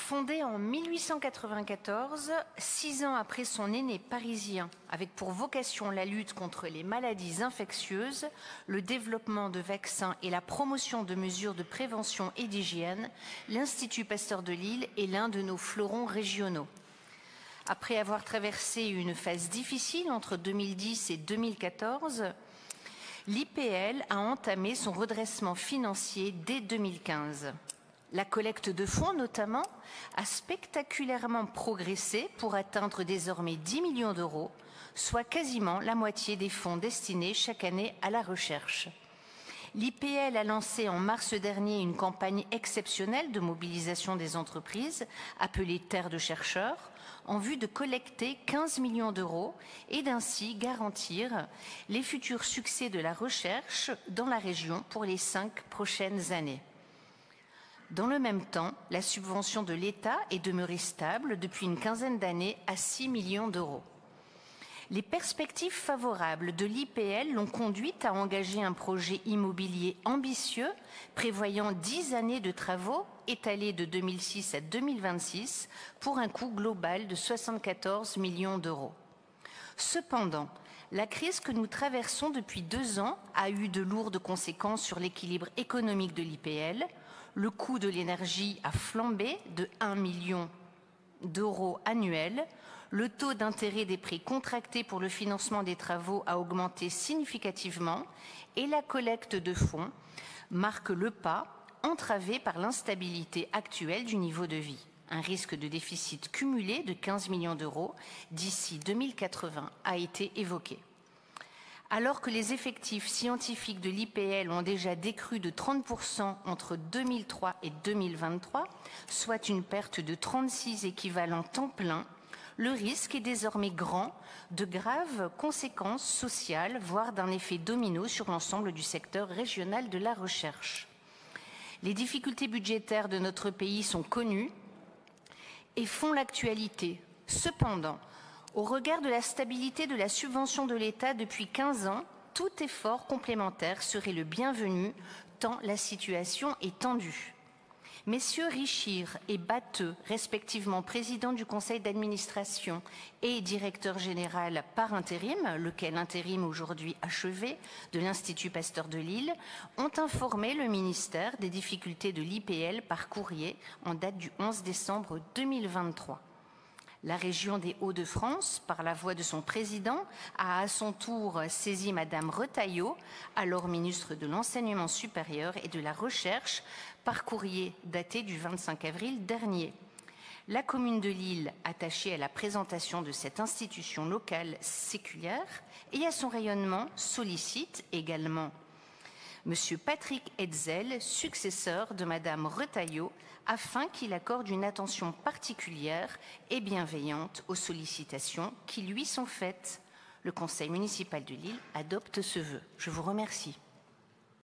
Fondée en 1894, 6 ans après son aîné parisien, avec pour vocation la lutte contre les maladies infectieuses, le développement de vaccins et la promotion de mesures de prévention et d'hygiène, l'Institut Pasteur de Lille est l'un de nos fleurons régionaux. Après avoir traversé une phase difficile entre 2010 et 2014, l'IPL a entamé son redressement financier dès 2015. La collecte de fonds, notamment, a spectaculairement progressé pour atteindre désormais 10 millions d'euros, soit quasiment la moitié des fonds destinés chaque année à la recherche. L'IPL a lancé en mars dernier une campagne exceptionnelle de mobilisation des entreprises, appelée Terre de chercheurs, en vue de collecter 15 millions d'euros et d'ainsi garantir les futurs succès de la recherche dans la région pour les 5 prochaines années. Dans le même temps, la subvention de l'État est demeurée stable depuis une quinzaine d'années à 6 millions d'euros. Les perspectives favorables de l'IPL l'ont conduite à engager un projet immobilier ambitieux prévoyant 10 années de travaux étalés de 2006 à 2026 pour un coût global de 74 millions d'euros. Cependant, la crise que nous traversons depuis 2 ans a eu de lourdes conséquences sur l'équilibre économique de l'IPL. Le coût de l'énergie a flambé de 1 million d'euros annuels. Le taux d'intérêt des prêts contractés pour le financement des travaux a augmenté significativement et la collecte de fonds marque le pas, entravé par l'instabilité actuelle du niveau de vie. Un risque de déficit cumulé de 15 millions d'euros d'ici 2080 a été évoqué. Alors que les effectifs scientifiques de l'IPL ont déjà décru de 30% entre 2003 et 2023, soit une perte de 36 équivalents temps plein, le risque est désormais grand de graves conséquences sociales, voire d'un effet domino sur l'ensemble du secteur régional de la recherche. Les difficultés budgétaires de notre pays sont connues et font l'actualité. Cependant, au regard de la stabilité de la subvention de l'État depuis 15 ans, tout effort complémentaire serait le bienvenu tant la situation est tendue. Messieurs Richir et Batteux, respectivement président du conseil d'administration et directeur général par intérim, lequel intérim aujourd'hui achevé, de l'Institut Pasteur de Lille, ont informé le ministère des difficultés de l'IPL par courrier en date du 11 décembre 2023. La région des Hauts-de-France, par la voix de son président, a à son tour saisi Madame Retailleau, alors ministre de l'Enseignement supérieur et de la Recherche, par courrier daté du 25 avril dernier. La commune de Lille, attachée à la présentation de cette institution locale séculière et à son rayonnement, sollicite également Monsieur Patrick Hetzel, successeur de Madame Retailleau, afin qu'il accorde une attention particulière et bienveillante aux sollicitations qui lui sont faites. Le Conseil municipal de Lille adopte ce vœu. Je vous remercie.